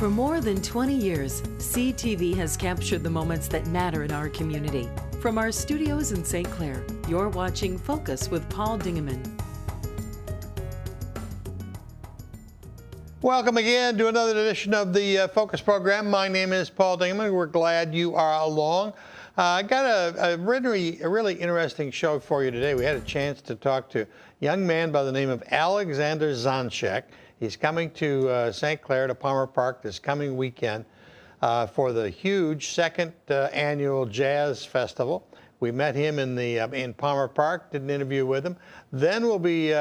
For more than 20 years, CTV has captured the moments that matter in our community. From our studios in St. Clair, you're watching Focus with Paul Dingeman. Welcome again to another edition of the Focus program. My name is Paul Dingeman. We're glad you are along. I got a really interesting show for you today. We had a chance to talk to a young man by the name of Alexander Zonjic. He's coming to St. Clair to Palmer Park this coming weekend for the huge second annual Jazz Festival. We met him in Palmer Park, did an interview with him. Then we'll be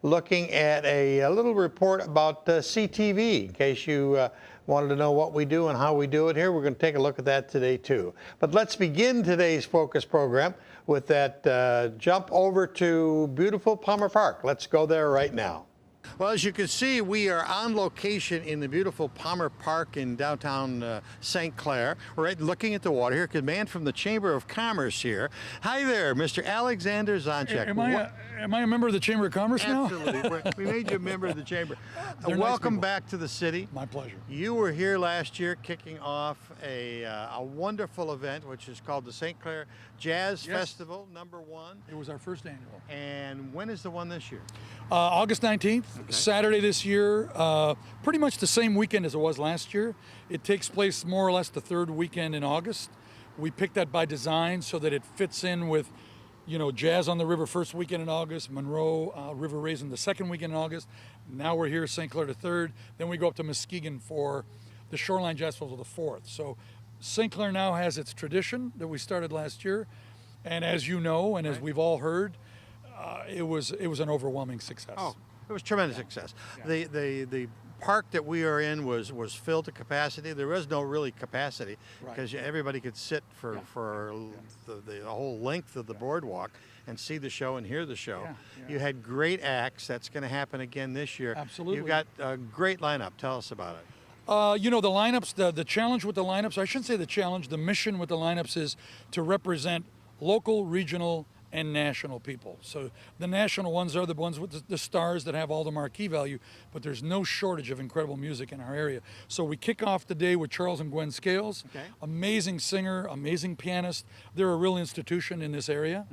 looking at a little report about CTV, in case you wanted to know what we do and how we do it here. We're going to take a look at that today, too. But let's begin today's Focus program with that jump over to beautiful Palmer Park. Let's go there right now. Well, as you can see, we are on location in the beautiful Palmer Park in downtown St. Clair. We're right looking at the water here. A man from the Chamber of Commerce here. Hi there, Mr. Alexander Zonjic. Am I a member of the Chamber of Commerce now? Absolutely. We made you a member of the Chamber. Welcome back to the city. My pleasure. You were here last year kicking off a wonderful event, which is called the St. Clair Jazz Festival, #1. It was our first annual. And when is the one this year? August 19th, okay. Saturday this year. Pretty much the same weekend as it was last year. It takes place more or less the third weekend in August. We picked that by design so that it fits in with, you know, Jazz on the River first weekend in August, Monroe River Raisin the second weekend in August. Now we're here, St. Clair the third. Then we go up to Muskegon for the Shoreline Jazz Festival the fourth. So St. Clair now has its tradition that we started last year. And as you know, and as we've all heard, it was an overwhelming success. Oh, it was tremendous success. Yeah. The park that we are in was filled to capacity. There was no really capacity because everybody could sit for the whole length of the boardwalk and see the show and hear the show. You had great acts. That's going to happen again this year. Absolutely. You've got a great lineup. Tell us about it. You know, the lineups, the challenge with the lineups, I shouldn't say the challenge, the mission with the lineups is to represent local, regional, and national people. So the national ones are the ones with the stars that have all the marquee value, but there's no shortage of incredible music in our area. So we kick off the day with Charles and Gwen Scales, amazing singer, amazing pianist. They're a real institution in this area.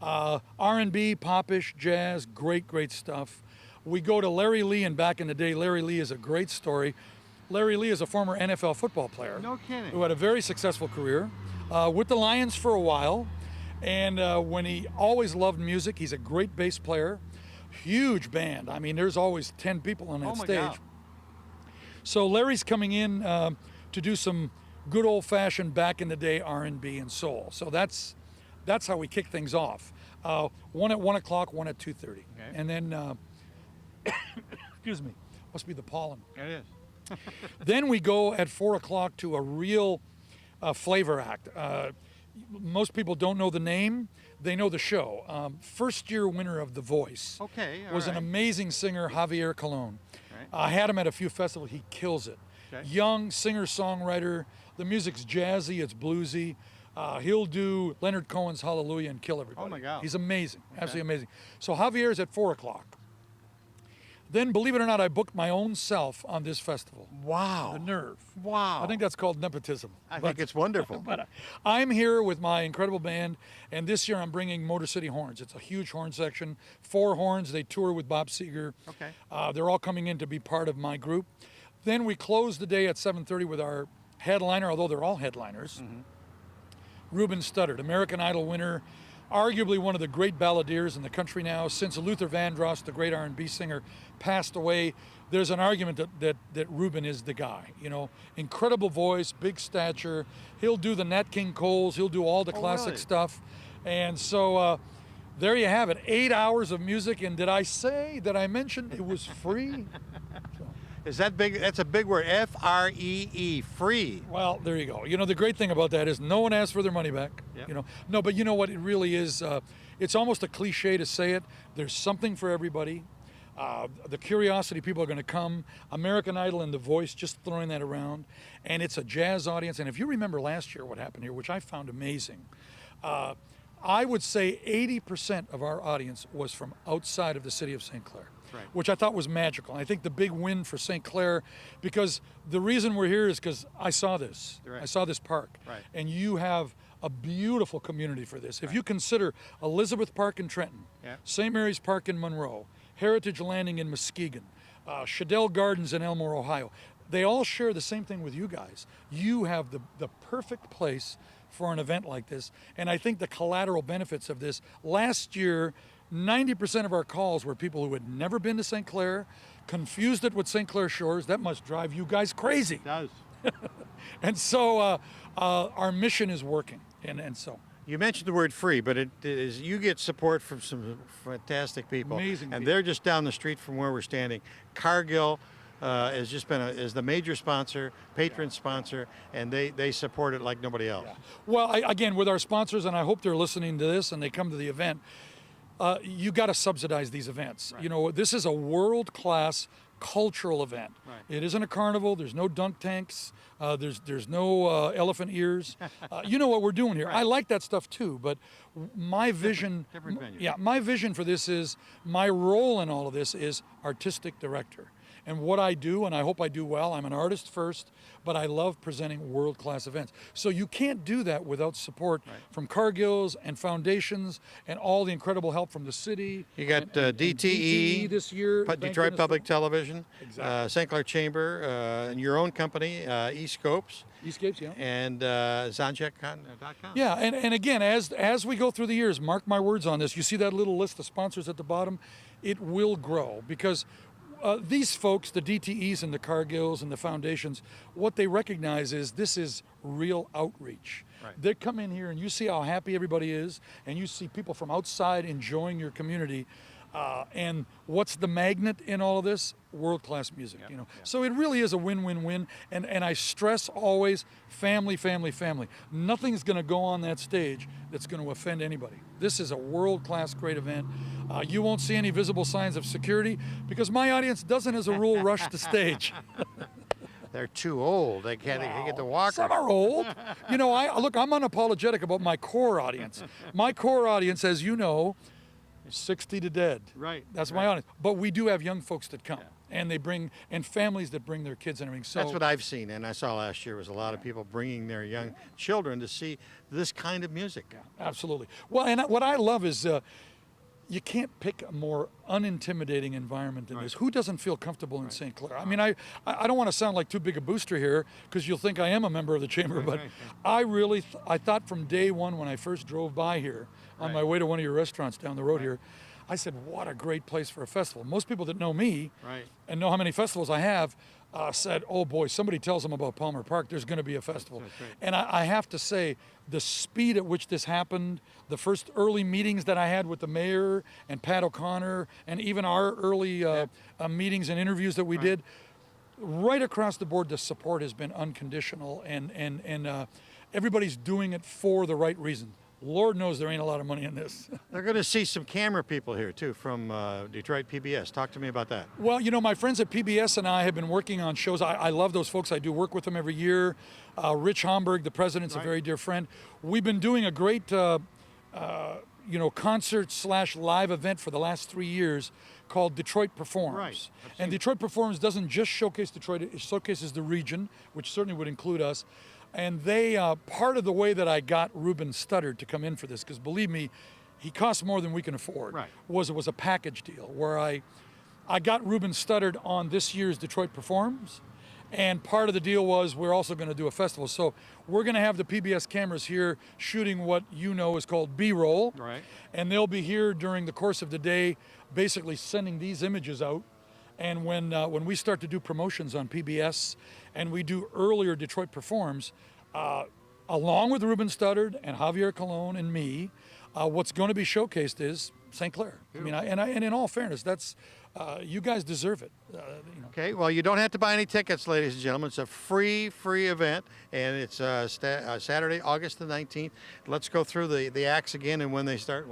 R&B, popish, jazz, great stuff. We go to Larry Lee, and back in the day, Larry Lee is a great story. Larry Lee is a former NFL football player. No kidding. Who had a very successful career with the Lions for a while. And when he always loved music, he's a great bass player, huge band. I mean, there's always 10 people on that stage. God. So Larry's coming in to do some good old-fashioned back in the day R&B and soul. So that's how we kick things off. One at 1 o'clock, one at 2:30, and then excuse me, must be the pollen. It is. Then we go at 4 o'clock to a real flavor act. Most people don't know the name, they know the show. First year winner of The Voice was an amazing singer, Javier Colon. I had him at a few festivals, he kills it. Young singer-songwriter, the music's jazzy, it's bluesy. He'll do Leonard Cohen's Hallelujah and kill everybody. Oh my God. He's amazing, absolutely amazing. So Javier's at 4 o'clock. Then, believe it or not, I booked my own self on this festival. Wow. The nerve. Wow. I think that's called nepotism. I think it's wonderful. But I'm here with my incredible band, and this year I'm bringing Motor City Horns. It's a huge horn section, 4 horns. They tour with Bob Seger. They're all coming in to be part of my group. Then we close the day at 7:30 with our headliner, although they're all headliners, Ruben Studdard, American Idol winner, arguably one of the great balladeers in the country now. Since Luther Vandross, the great R&B singer, passed away, there's an argument that Ruben is the guy. You know, incredible voice, big stature. He'll do the Nat King Coles. He'll do all the classic stuff. And so there you have it, 8 hours of music. And did I mention it was free? Is that big? That's a big word, F-R-E-E, free. Well, there you go. You know, the great thing about that is no one asks for their money back. You know, no, but you know what? It really is. It's almost a cliche to say it. There's something for everybody. The curiosity, people are going to come. American Idol and The Voice, just throwing that around. And it's a jazz audience. And if you remember last year what happened here, which I found amazing, I would say 80% of our audience was from outside of the city of St. Clair, Right. which I thought was magical. I think the big win for St. Clair, because the reason we're here is because I saw this. Right. I saw this park. Right. And you have a beautiful community for this. If you consider Elizabeth Park in Trenton, Yeah. St. Mary's Park in Monroe, Heritage Landing in Muskegon, Shadell Gardens in Elmore, Ohio, they all share the same thing with you guys. You have the perfect place for an event like this. And I think the collateral benefits of this, last year, 90% of our calls were people who had never been to St. Clair, confused it with St. Clair Shores. That must drive you guys crazy. It does. And so our mission is working. And so. You mentioned the word free, but it is, you get support from some fantastic people. Amazing And people. they're just down the street from where we're standing. Cargill has just been is the major sponsor, patron sponsor, and they support it like nobody else. Yeah. Well, again, with our sponsors, and I hope they're listening to this and they come to the event, you got to subsidize these events. Right. You know, this is a world-class cultural event. Right. It isn't a carnival. There's no dunk tanks. There's no elephant ears. You know what we're doing here. Right. I like that stuff too, but my vision, different venue. yeah, my vision for this is, my role in all of this is artistic director. And what I do, and I hope I do well, I'm an artist first, but I love presenting world-class events. So you can't do that without support from Cargills and foundations and all the incredible help from the city. You got and DTE this year. thank Detroit goodness Public for- Television, Exactly. St. Clair Chamber, and your own company, eScopes, Eastgapes, yeah. and Zonjic.com. Yeah, and again, as we go through the years, mark my words on this, you see that little list of sponsors at the bottom? It will grow because these folks, the DTEs and the Cargills and the foundations, what they recognize is this is real outreach. Right. They come in here and you see how happy everybody is, and you see people from outside enjoying your community. And what's the magnet in all of this? World-class music, you know. So it really is a win-win-win. And I stress always family, family, family. Nothing's going to go on that stage that's going to offend anybody. This is a world-class, great event. You won't see any visible signs of security because my audience doesn't, as a rule, rush the stage. They're too old. They can't they get the walker. Some are old. You know, look, I'm unapologetic about my core audience. My core audience, as you know, 60 to dead. Right, That's right. my audience. But we do have young folks that come, and they bring, and families that bring their kids and everything. So That's what I've seen, and I saw last year was a lot of people bringing their young children to see this kind of music. absolutely. Well, and what I love is you can't pick a more unintimidating environment than this. Who doesn't feel comfortable in St. Clair? I mean, I don't want to sound like too big a booster here because you'll think I am a member of the chamber, but I really, I thought from day one when I first drove by here on my way to one of your restaurants down the road here, I said, what a great place for a festival. Most people that know me and know how many festivals I have said, oh boy, somebody tells them about Palmer Park, there's going to be a festival. And I have to say, the speed at which this happened, the first early meetings that I had with the mayor and Pat O'Connor, and even our early meetings and interviews that we did, right across the board, the support has been unconditional, and everybody's doing it for the right reason. Lord knows there ain't a lot of money in this. They're going to see some camera people here too from Detroit PBS. Talk to me about that. Well, you know, my friends at PBS and I have been working on shows. I love those folks. I do work with them every year. Rich Homburg, the president's a very dear friend. We've been doing a great, concert/live event for the last 3 years called Detroit Performs. Right. And Detroit Performs doesn't just showcase Detroit, it showcases the region, which certainly would include us. And they, part of the way that I got Ruben Studdard to come in for this, because believe me, he costs more than we can afford, was a package deal where I got Ruben Studdard on this year's Detroit Performs, and part of the deal was we're also going to do a festival. So we're going to have the PBS cameras here shooting what you know is called B-roll, and they'll be here during the course of the day, basically sending these images out. And when we start to do promotions on PBS and we do earlier Detroit Performs, along with Ruben Studdard and Javier Colon and me, what's going to be showcased is St. Clair. I mean, and in all fairness, that's you guys deserve it. Okay, well, you don't have to buy any tickets, ladies and gentlemen. It's a free event, and it's Saturday, August the 19th. Let's go through the acts again and when they start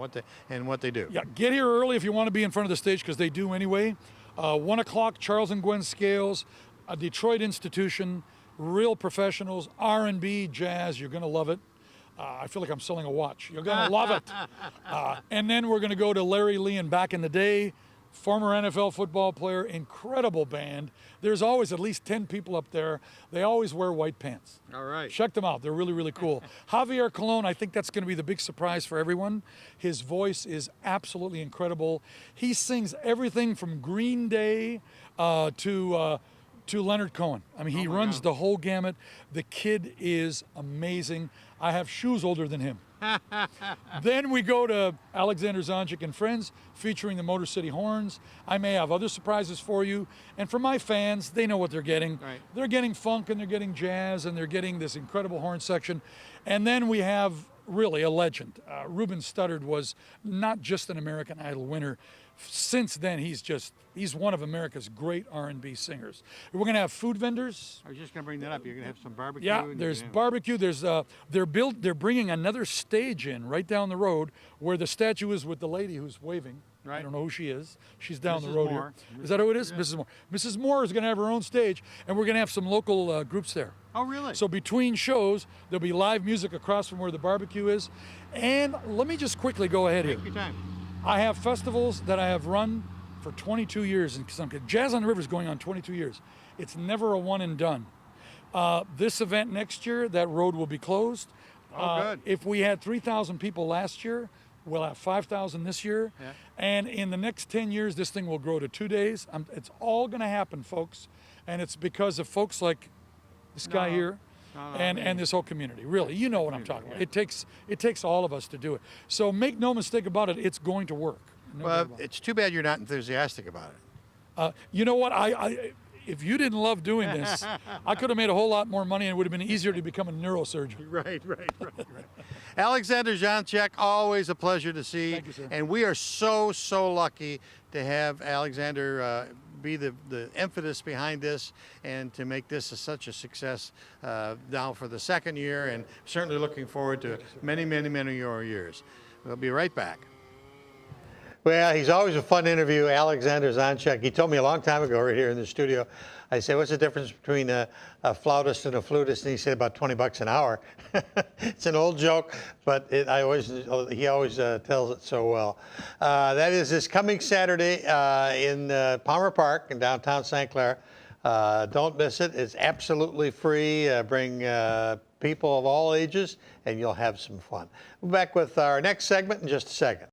and what they do. Yeah, get here early if you want to be in front of the stage, because they do anyway. 1 o'clock, Charles and Gwen Scales, a Detroit institution, real professionals, R&B, jazz, you're going to love it. I feel like I'm selling a watch. You're going to love it. And then we're going to go to Larry Lee and Back in the Day, former NFL football player, incredible band. There's always at least 10 people up there. They always wear white pants. All right. Check them out. They're really, really cool. Javier Colon, I think that's going to be the big surprise for everyone. His voice is absolutely incredible. He sings everything from Green Day to Leonard Cohen. I mean, he runs the whole gamut. The kid is amazing. I have shoes older than him. Then we go to Alexander Zonjic and Friends, featuring the Motor City Horns. I may have other surprises for you. And for my fans, they know what they're getting. Right. They're getting funk, and they're getting jazz, and they're getting this incredible horn section. And then we have really a legend. Ruben Studdard was not just an American Idol winner. Since then, he's one of America's great R&B singers. We're going to have food vendors. I was just going to bring that up. You're going to have some barbecue. Yeah, there's barbecue. There's they're bringing another stage in right down the road where the statue is with the lady who's waving. Right. I don't know who she is. She's down Mrs. the road Moore. here. Is that who it is? Yeah. Mrs. Moore. Mrs. Moore is going to have her own stage, and we're going to have some local groups there. Oh, really? So between shows, there'll be live music across from where the barbecue is. And let me just quickly go ahead here. Take your time. I have festivals that I have run for 22 years. And Jazz on the River is going on 22 years. It's never a one and done. This event next year, that road will be closed. Oh, good. If we had 3,000 people last year, we'll have 5,000 this year. Yeah. And in the next 10 years, this thing will grow to 2 days. It's all going to happen, folks. And it's because of folks like this guy here. And this whole community, really, you know what I'm talking about. It takes all of us to do it. So make no mistake about it, it's going to work. Well, it's too bad you're not enthusiastic about it. You know what? If you didn't love doing this, I could have made a whole lot more money, and it would have been easier to become a neurosurgeon. Right. Alexander Zonjic, always a pleasure to see. Thank you, sir. And we are so lucky to have Alexander be the impetus behind this and to make this such a success now for the second year, and certainly looking forward to many more years. We'll be right back. Well, he's always a fun interview, Alexander Zonjic. He told me a long time ago right here in the studio, I said, what's the difference between a flautist and a flutist? And he said about $20 an hour. It's an old joke, but he always tells it so well. That is this coming Saturday in Palmer Park in downtown St. Clair. Don't miss it. It's absolutely free. Bring people of all ages, and you'll have some fun. We'll be back with our next segment in just a second.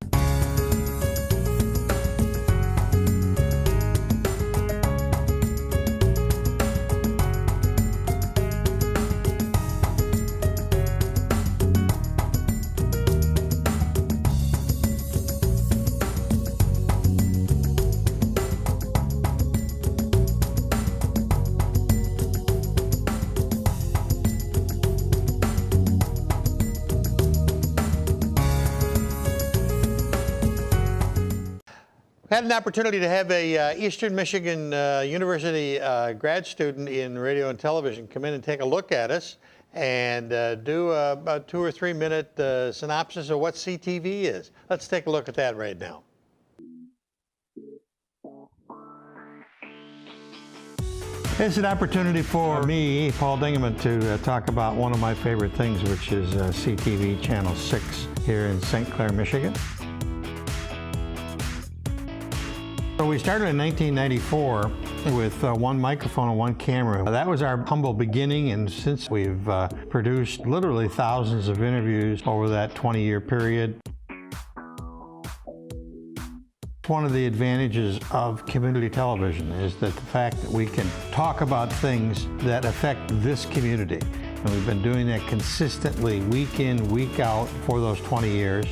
Had an opportunity to have a Eastern Michigan University grad student in radio and television come in and take a look at us and do a 2 or 3 minute synopsis of what CTV is. Let's take a look at that right now. It's an opportunity for me, Paul Dingeman, to talk about one of my favorite things, which is CTV Channel 6 here in St. Clair, Michigan. So we started in 1994 with one microphone and one camera. That was our humble beginning, and since we've produced literally thousands of interviews over that 20-year period. One of the advantages of community television is that the fact that we can talk about things that affect this community. And we've been doing that consistently, week in, week out, for those 20 years.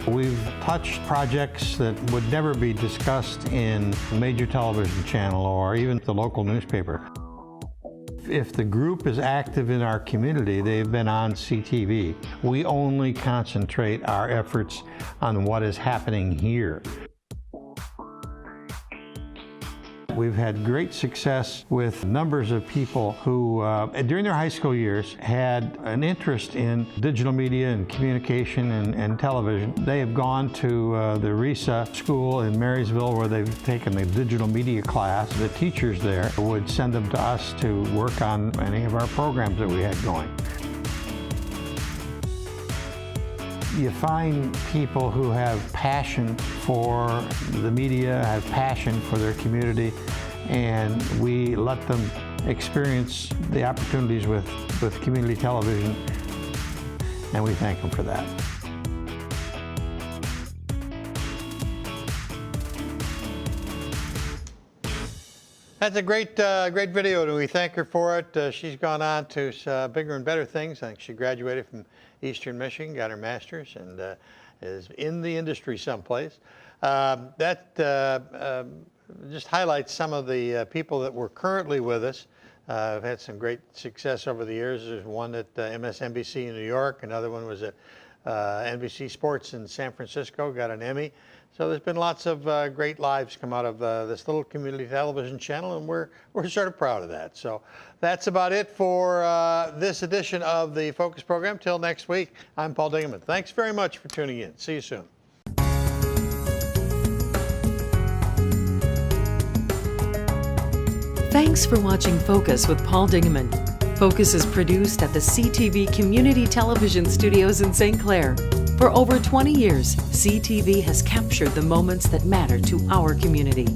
We've touched projects that would never be discussed in a major television channel or even the local newspaper. If the group is active in our community, they've been on CTV. We only concentrate our efforts on what is happening here. We've had great success with numbers of people who, during their high school years, had an interest in digital media and communication and television. They have gone to the RISA school in Marysville, where they've taken the digital media class. The teachers there would send them to us to work on any of our programs that we had going. you find people who have passion for the media, have passion for their community, and we let them experience the opportunities with community television, and we thank them for that. That's a great video, and we thank her for it. She's gone on to bigger and better things. I think she graduated from Eastern Michigan, got her master's, and is in the industry someplace. That just highlights some of the people that were currently with us. I've had some great success over the years. There's one at MSNBC in New York. Another one was at NBC Sports in San Francisco, got an Emmy. So there's been lots of great lives come out of this little community television channel, and we're sort of proud of that. So that's about it for this edition of the Focus program. Till next week, I'm Paul Dingeman. Thanks very much for tuning in. See you soon. Thanks for watching Focus with Paul Dingeman. Focus is produced at the CTV Community Television Studios in St. Clair. For over 20 years, CTV has captured the moments that matter to our community.